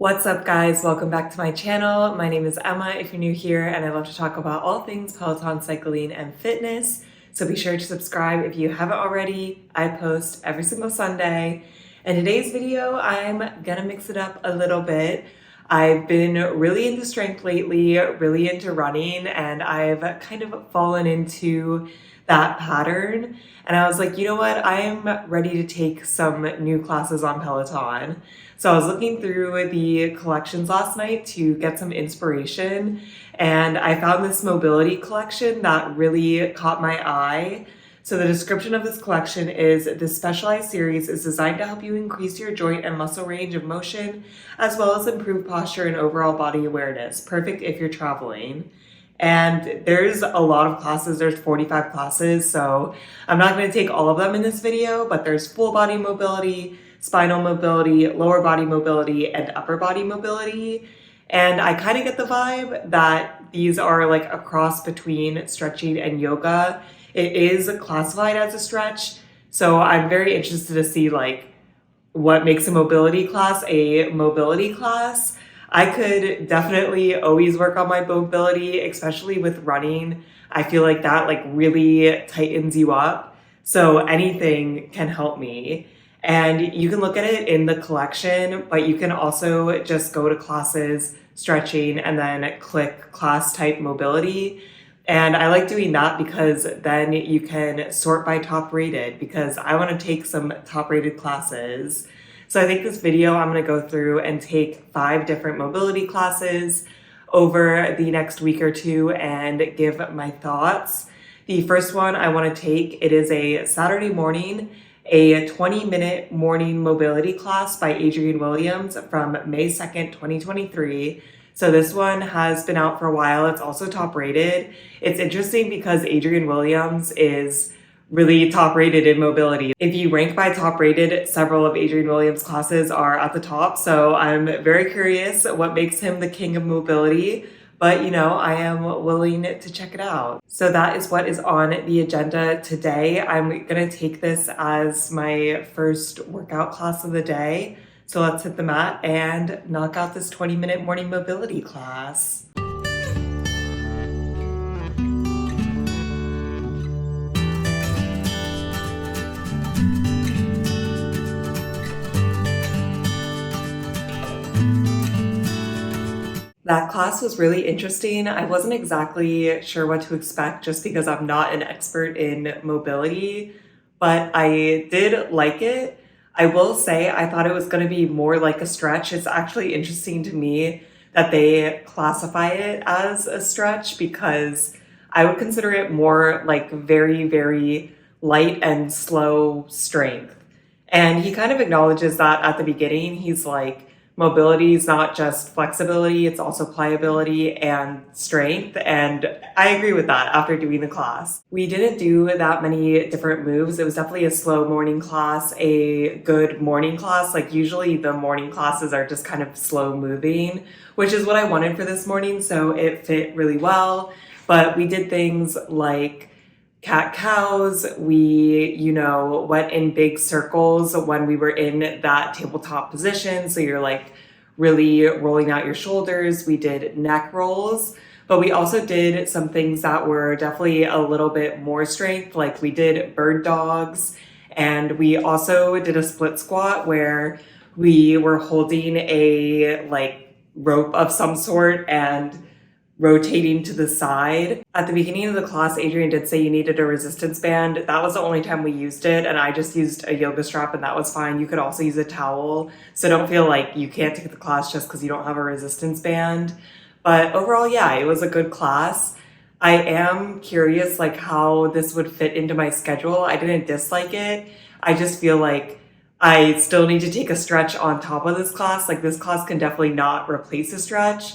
What's up guys, welcome back to my channel. My name is Emma if you're new here, and I love to talk about all things Peloton, cycling, and fitness. So be sure to subscribe if you haven't already. I post every single Sunday. In today's video, I'm gonna mix it up a little bit. I've been really into strength lately, really into running, and I've kind of fallen into that pattern. And I was like, you know what? I am ready to take some new classes on Peloton. So I was looking through the collections last night to get some inspiration, and I found this mobility collection that really caught my eye. So the description of this collection is: this specialized series is designed to help you increase your joint and muscle range of motion, as well as improve posture and overall body awareness. Perfect if you're traveling. And there's a lot of classes, there's 45 classes, so I'm not going to take all of them in this video, but there's full body mobility, spinal mobility, lower body mobility, and upper body mobility. And I kind of get the vibe that these are like a cross between stretching and yoga. It is classified as a stretch, so I'm very interested to see like what makes a mobility class a mobility class. I could definitely always work on my mobility, especially with running. I feel like that like really tightens you up. So anything can help me. And you can look at it in the collection, but you can also just go to classes, stretching, and then click class type mobility. And I like doing that because then you can sort by top rated, because I want to take some top rated classes. So I think this video, I'm going to go through and take 5 different mobility classes over the next week or two and give my thoughts. The first one I want to take, it is a Saturday morning, a 20-minute morning mobility class by Adrienne Williams from May 2nd, 2023. So this one has been out for a while. It's also top rated. It's interesting because Adrienne Williams is really top rated in mobility. If you rank by top rated, several of Adrienne Williams' classes are at the top. So I'm very curious what makes him the king of mobility. But, you know, I am willing to check it out. So that is what is on the agenda today. I'm going to take this as my first workout class of the day. So let's hit the mat and knock out this 20-minute morning mobility class. That class was really interesting. I wasn't exactly sure what to expect just because I'm not an expert in mobility, but I did like it. I will say I thought it was going to be more like a stretch. It's actually interesting to me that they classify it as a stretch, because I would consider it more like very, very light and slow strength. And he kind of acknowledges that at the beginning. He's like, mobility is not just flexibility, it's also pliability and strength. And I agree with that after doing the class. We didn't do that many different moves. It was definitely a slow morning class, a good morning class. Like usually the morning classes are just kind of slow moving, which is what I wanted for this morning. So it fit really well. But we did things like cat-cows. We, went in big circles when we were in that tabletop position. So you're like really rolling out your shoulders. We did neck rolls, but we also did some things that were definitely a little bit more strength. Like we did bird dogs, and we also did a split squat where we were holding a like rope of some sort and rotating to the side. At the beginning of the class, Adrienne did say you needed a resistance band. That was the only time we used it, and I just used a yoga strap, and that was fine. You could also use a towel, so don't feel like you can't take the class just because you don't have a resistance band. But overall, yeah, it was a good class. I am curious like how this would fit into my schedule. I didn't dislike it. I just feel like I still need to take a stretch on top of this class. Like this class can definitely not replace a stretch.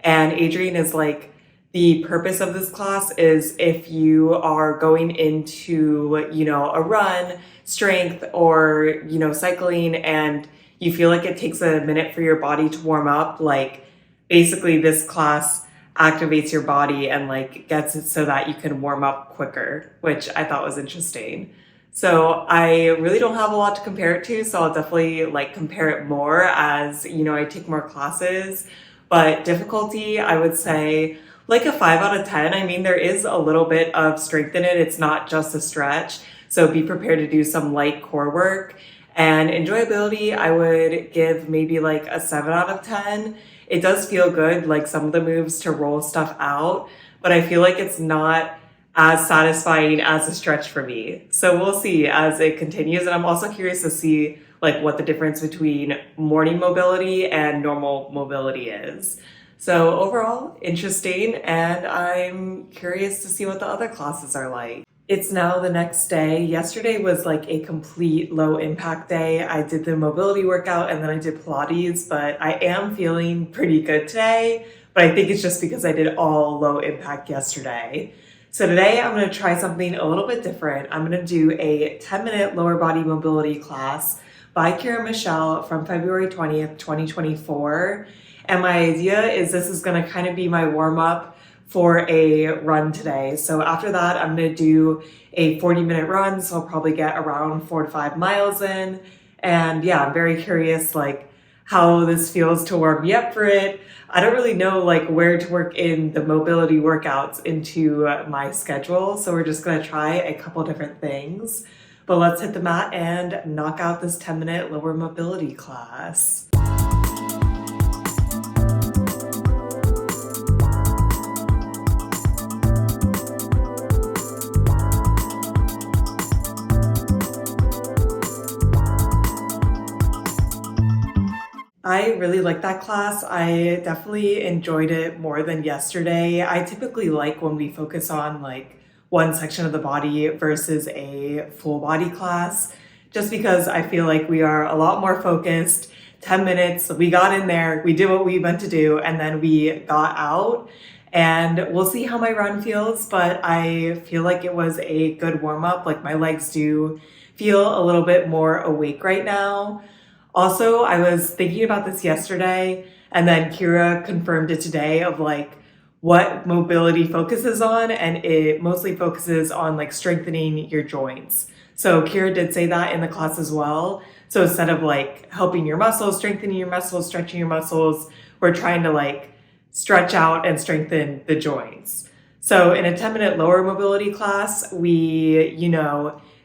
And Adrienne is like, the purpose of this class is if you are going into, a run, strength, or, cycling, and you feel like it takes a minute for your body to warm up, like basically this class activates your body and like gets it so that you can warm up quicker, which I thought was interesting. So I really don't have a lot to compare it to, so I'll definitely like compare it more as, I take more classes. But difficulty, I would say like a 5 out of 10. I mean, there is a little bit of strength in it. It's not just a stretch. So be prepared to do some light core work. And enjoyability, I would give maybe like a 7 out of 10. It does feel good, like some of the moves to roll stuff out, but I feel like it's not as satisfying as a stretch for me. So we'll see as it continues. And I'm also curious to see like what the difference between morning mobility and normal mobility is. So overall, interesting. And I'm curious to see what the other classes are like. It's now the next day. Yesterday was like a complete low impact day. I did the mobility workout and then I did Pilates, but I am feeling pretty good today. But I think it's just because I did all low impact yesterday. So today I'm going to try something a little bit different. I'm going to do a 10-minute lower body mobility class by Kira Michelle from February 20th, 2024. And my idea is this is going to kind of be my warm up for a run today. So after that, I'm going to do a 40-minute run. So I'll probably get around 4 to 5 miles in. And yeah, I'm very curious like how this feels to warm me up for it. I don't really know like where to work in the mobility workouts into my schedule. So we're just going to try a couple different things. But let's hit the mat and knock out this 10-minute lower mobility class. I really like that class. I definitely enjoyed it more than yesterday. I typically like when we focus on like one section of the body versus a full body class, just because I feel like we are a lot more focused. 10 minutes, we got in there, we did what we meant to do, and then we got out. And we'll see how my run feels, but I feel like it was a good warm up. Like my legs do feel a little bit more awake right now. Also, I was thinking about this yesterday, and then Kira confirmed it today of like what mobility focuses on, and it mostly focuses on like strengthening your joints. So Kira did say that in the class as well. So instead of like helping your muscles, strengthening your muscles, stretching your muscles, we're trying to like stretch out and strengthen the joints. So in a 10-minute lower mobility class, we,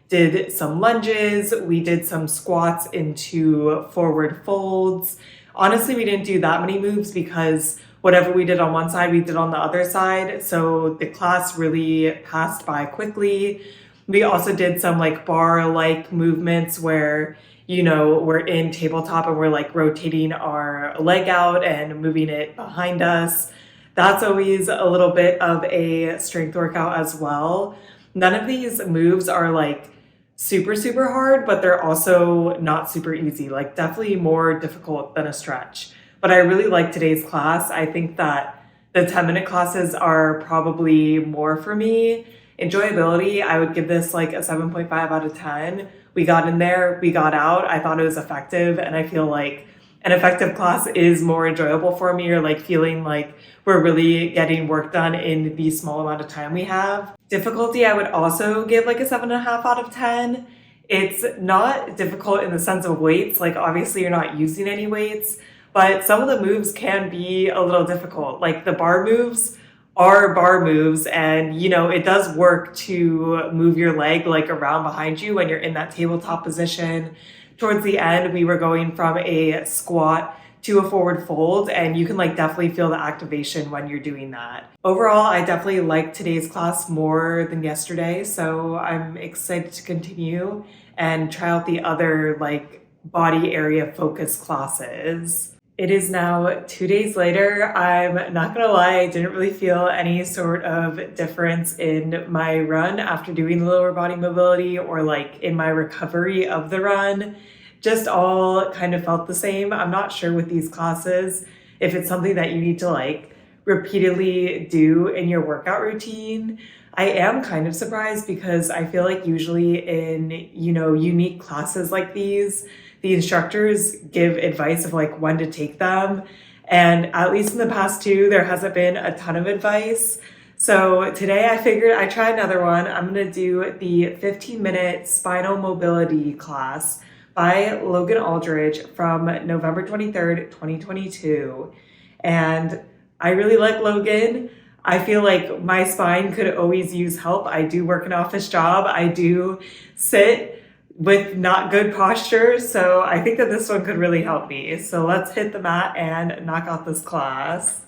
did some lunges, we did some squats into forward folds. Honestly, we didn't do that many moves because whatever we did on one side, we did on the other side. So the class really passed by quickly. We also did some like bar-like movements where, we're in tabletop and we're like rotating our leg out and moving it behind us. That's always a little bit of a strength workout as well. None of these moves are like super, super hard, but they're also not super easy, like definitely more difficult than a stretch. But I really like today's class. I think that the 10-minute classes are probably more for me. Enjoyability, I would give this like a 7.5 out of 10. We got in there, we got out. I thought it was effective, and I feel like an effective class is more enjoyable for me, or like feeling like we're really getting work done in the small amount of time we have. Difficulty, I would also give like a 7.5 out of 10. It's not difficult in the sense of weights. Like obviously you're not using any weights, but some of the moves can be a little difficult. Like the bar moves are bar moves, and it does work to move your leg like around behind you when you're in that tabletop position. Towards the end, we were going from a squat to a forward fold, and you can like definitely feel the activation when you're doing that. Overall, I definitely like today's class more than yesterday, so I'm excited to continue and try out the other like body area focus classes. It is now 2 days later. I'm not gonna lie, I didn't really feel any sort of difference in my run after doing the lower body mobility or like in my recovery of the run. Just all kind of felt the same. I'm not sure with these classes if it's something that you need to like repeatedly do in your workout routine. I am kind of surprised because I feel like usually in, unique classes like these, the instructors give advice of like when to take them. And at least in the past two, there hasn't been a ton of advice. So today I figured I'd try another one. I'm gonna do the 15-minute spinal mobility class by Logan Aldridge from November 23rd, 2022. And I really like Logan. I feel like my spine could always use help. I do work an office job. I do sit with not good posture. So I think that this one could really help me. So let's hit the mat and knock out this class.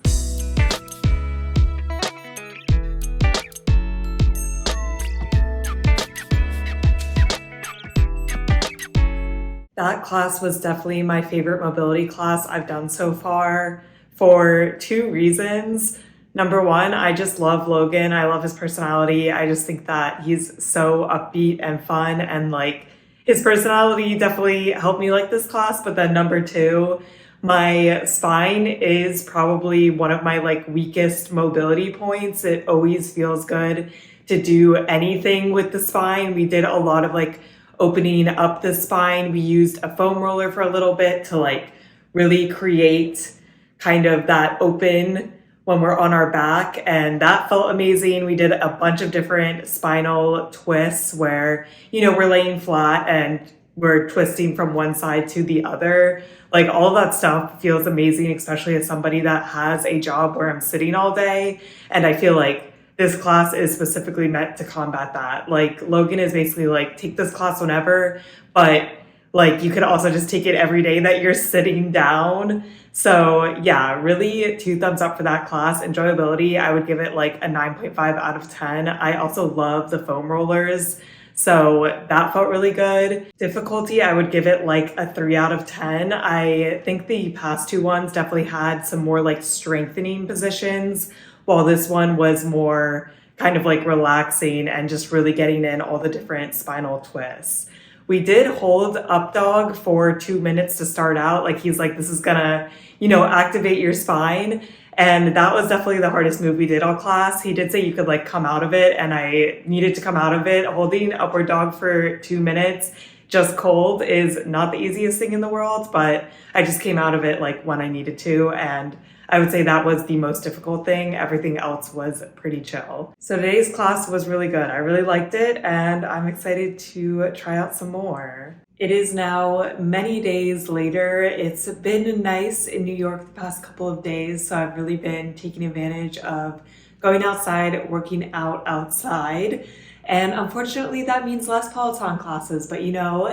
That class was definitely my favorite mobility class I've done so far for two reasons. Number one, I just love Logan. I love his personality. I just think that he's so upbeat and fun, and like his personality definitely helped me like this class. But then number two, my spine is probably one of my like weakest mobility points. It always feels good to do anything with the spine. We did a lot of like opening up the spine. We used a foam roller for a little bit to like really create kind of that open when we're on our back, and that felt amazing. We did a bunch of different spinal twists where, we're laying flat and we're twisting from one side to the other. Like all of that stuff feels amazing, especially as somebody that has a job where I'm sitting all day. And I feel like this class is specifically meant to combat that. Like Logan is basically like, take this class whenever, but like you could also just take it every day that you're sitting down. So yeah, really 2 thumbs up for that class. Enjoyability, I would give it like a 9.5 out of 10. I also love the foam rollers, so that felt really good. Difficulty, I would give it like a 3 out of 10. I think the past two ones definitely had some more like strengthening positions, while this one was more kind of like relaxing and just really getting in all the different spinal twists. We did hold up dog for 2 minutes to start out. Like he's like, this is gonna, activate your spine. And that was definitely the hardest move we did all class. He did say you could like come out of it, and I needed to come out of it. Holding upward dog for 2 minutes just cold is not the easiest thing in the world, but I just came out of it like when I needed to, and I would say that was the most difficult thing. Everything else was pretty chill. So today's class was really good. I really liked it, and I'm excited to try out some more. It is now many days later. It's been nice in New York the past couple of days, so I've really been taking advantage of going outside, working out outside. And unfortunately, that means less Peloton classes, but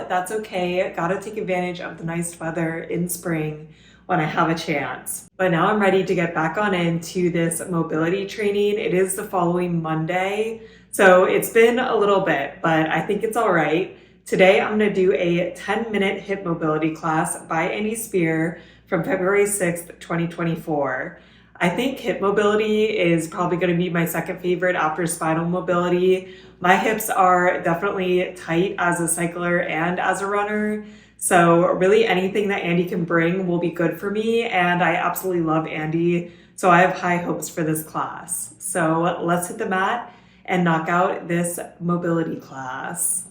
that's okay. Gotta take advantage of the nice weather in spring when I have a chance. But now I'm ready to get back on into this mobility training. It is the following Monday, so it's been a little bit, but I think it's all right. Today, I'm gonna do a 10-minute hip mobility class by Andy Spear from February 6th, 2024. I think hip mobility is probably gonna be my second favorite after spinal mobility. My hips are definitely tight as a cycler and as a runner, so really anything that Andy can bring will be good for me, and I absolutely love Andy, so I have high hopes for this class. So let's hit the mat and knock out this mobility class.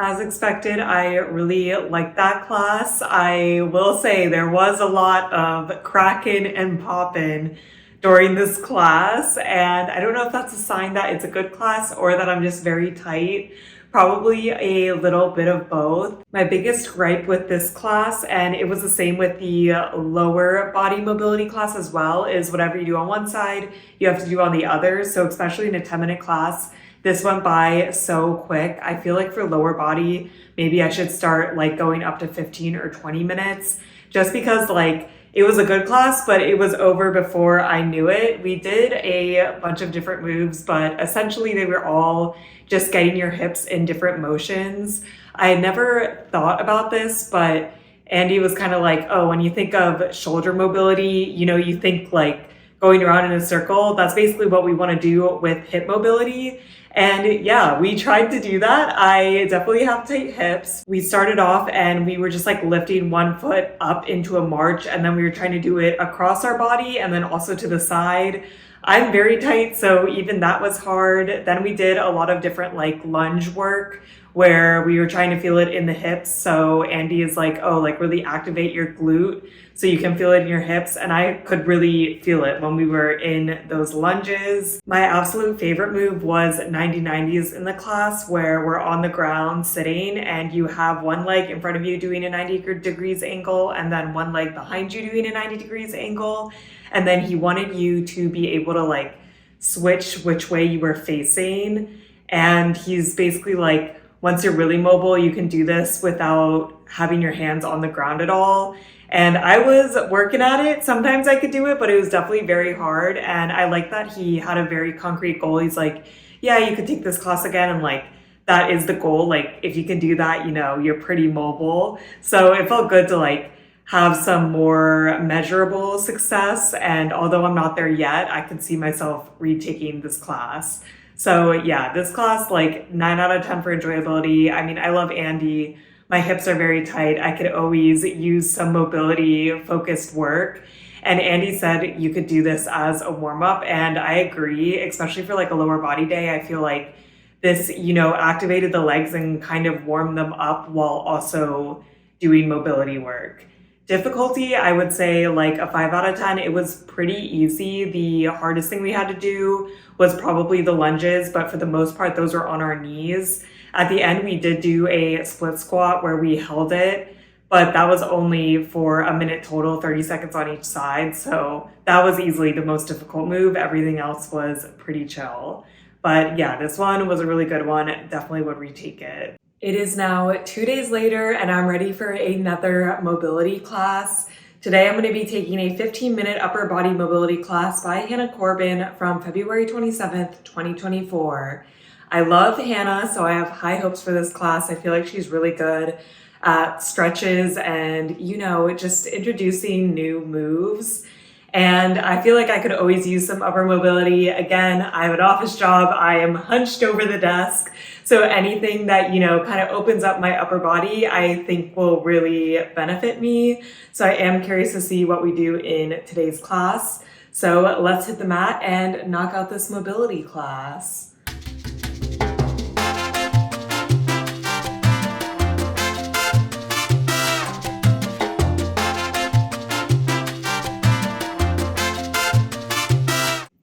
As expected, I really liked that class. I will say there was a lot of cracking and popping during this class, and I don't know if that's a sign that it's a good class or that I'm just very tight. Probably a little bit of both. My biggest gripe with this class, and it was the same with the lower body mobility class as well, is whatever you do on one side, you have to do on the other. So especially in a 10-minute class, this went by so quick. I feel like for lower body, maybe I should start like going up to 15 or 20 minutes, just because like it was a good class, but it was over before I knew it. We did a bunch of different moves, but essentially they were all just getting your hips in different motions. I had never thought about this, but Andy was kind of like, oh, when you think of shoulder mobility, you think like going around in a circle. That's basically what we want to do with hip mobility. And yeah, we tried to do that. I definitely have tight hips. We started off and we were just like lifting one foot up into a march, and then we were trying to do it across our body and then also to the side. I'm very tight, so even that was hard. Then we did a lot of different like lunge work where we were trying to feel it in the hips. So Andy is like, oh, like really activate your glute so you can feel it in your hips. And I could really feel it when we were in those lunges. My absolute favorite move was 90-90s in the class, where we're on the ground sitting and you have one leg in front of you doing a 90 degrees angle and then one leg behind you doing a 90 degrees angle. And then he wanted you to be able to like switch which way you were facing. And he's basically like, once you're really mobile, you can do this without having your hands on the ground at all. And I was working at it. Sometimes I could do it, but it was definitely very hard. And I like that he had a very concrete goal. He's like, yeah, you could take this class again. And like, that is the goal. Like, if you can do that, you know, you're pretty mobile. So it felt good to like have some more measurable success. And although I'm not there yet, I can see myself retaking this class. So yeah, this class, like 9 out of 10 for enjoyability. I mean, I love Andy. My hips are very tight. I could always use some mobility focused work. And Andy said you could do this as a warm up. And I agree, especially for like a lower body day. I feel like this, you know, activated the legs and kind of warmed them up while also doing mobility work. Difficulty, I would say like a 5 out of 10. It was pretty easy. The hardest thing we had to do was probably the lunges, but for the most part, those were on our knees. At the end, we did do a split squat where we held it, but that was only for a minute total, 30 seconds on each side. So that was easily the most difficult move. Everything else was pretty chill. But yeah, this one was a really good one. Definitely would retake it. It is now 2 days later and I'm ready for another mobility class. Today I'm going to be taking a 15-minute upper body mobility class by Hannah Corbin from February 27th, 2024. I love Hannah, so I have high hopes for this class. I feel like she's really good at stretches and, you know, just introducing new moves. And I feel like I could always use some upper mobility. Again, I have an office job. I am hunched over the desk. So anything that, you know, kind of opens up my upper body, I think will really benefit me. So I am curious to see what we do in today's class. So let's hit the mat and knock out this mobility class.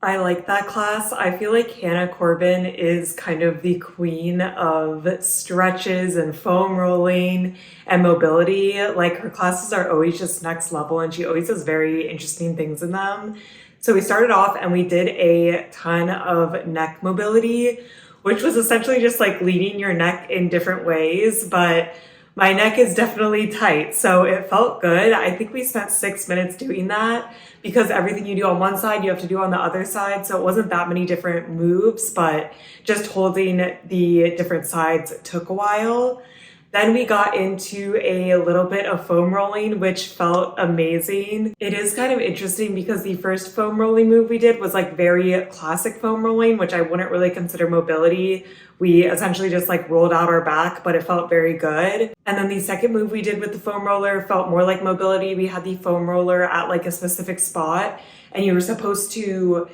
I like that class. I feel like Hannah Corbin is kind of the queen of stretches and foam rolling and mobility. Like her classes are always just next level and she always does very interesting things in them. So we started off and we did a ton of neck mobility, which was essentially just like leaning your neck in different ways, but my neck is definitely tight, so it felt good. I think we spent 6 minutes doing that because everything you do on one side, you have to do on the other side. So it wasn't that many different moves, but just holding the different sides took a while. Then we got into a little bit of foam rolling, which felt amazing. It is kind of interesting because the first foam rolling move we did was like very classic foam rolling, which I wouldn't really consider mobility. We essentially just like rolled out our back, but it felt very good. And then the second move we did with the foam roller felt more like mobility. We had the foam roller at like a specific spot and you were supposed to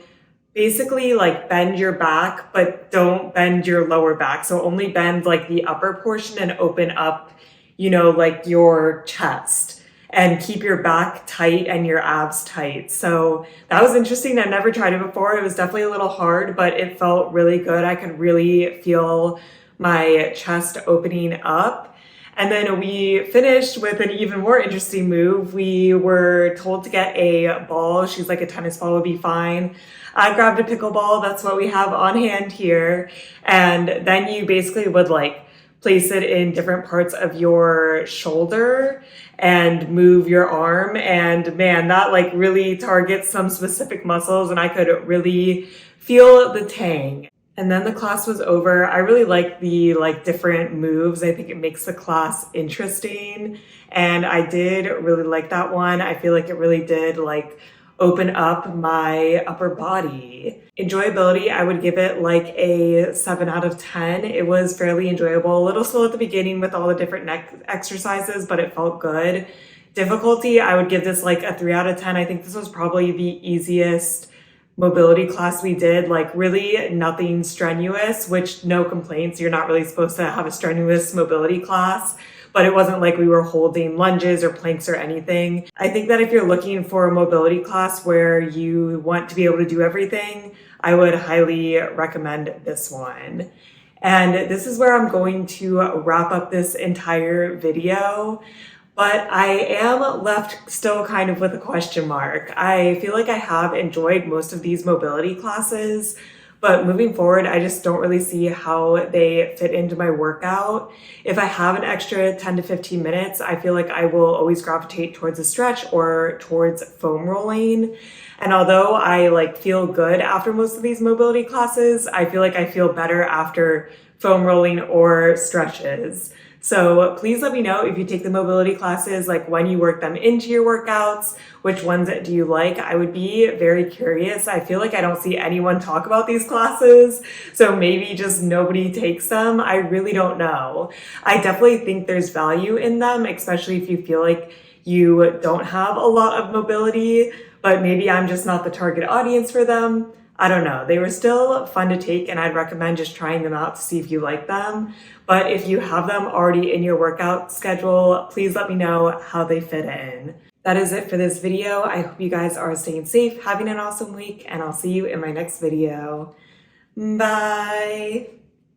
basically like bend your back, but don't bend your lower back. So only bend like the upper portion and open up, you know, like your chest and keep your back tight and your abs tight. So that was interesting. I've never tried it before. It was definitely a little hard, but it felt really good. I could really feel my chest opening up. And then we finished with an even more interesting move. We were told to get a ball. She's like, a tennis ball would be fine. I grabbed a pickleball. That's what we have on hand here. And then you basically would like place it in different parts of your shoulder and move your arm. And man, that like really targets some specific muscles and I could really feel the tang. And then the class was over. I really like the like different moves. I think it makes the class interesting. And I did really like that one. I feel like it really did like open up my upper body. Enjoyability, I would give it like a 7 out of 10. It was fairly enjoyable, a little slow at the beginning with all the different neck exercises, but it felt good. Difficulty, I would give this like a 3 out of 10. I think this was probably the easiest mobility class we did, like really nothing strenuous, which no complaints. You're not really supposed to have a strenuous mobility class, but it wasn't like we were holding lunges or planks or anything. I think that if you're looking for a mobility class where you want to be able to do everything, I would highly recommend this one. And this is where I'm going to wrap up this entire video. But I am left still kind of with a question mark. I feel like I have enjoyed most of these mobility classes, but moving forward, I just don't really see how they fit into my workout. If I have an extra 10 to 15 minutes, I feel like I will always gravitate towards a stretch or towards foam rolling. And although I like feel good after most of these mobility classes, I feel like I feel better after foam rolling or stretches. So please let me know if you take the mobility classes, like when you work them into your workouts, which ones do you like? I would be very curious. I feel like I don't see anyone talk about these classes, so maybe just nobody takes them. I really don't know. I definitely think there's value in them, especially if you feel like you don't have a lot of mobility, but maybe I'm just not the target audience for them. I don't know. They were still fun to take, and I'd recommend just trying them out to see if you like them. But if you have them already in your workout schedule, please let me know how they fit in. That is it for this video. I hope you guys are staying safe, having an awesome week, and I'll see you in my next video. Bye!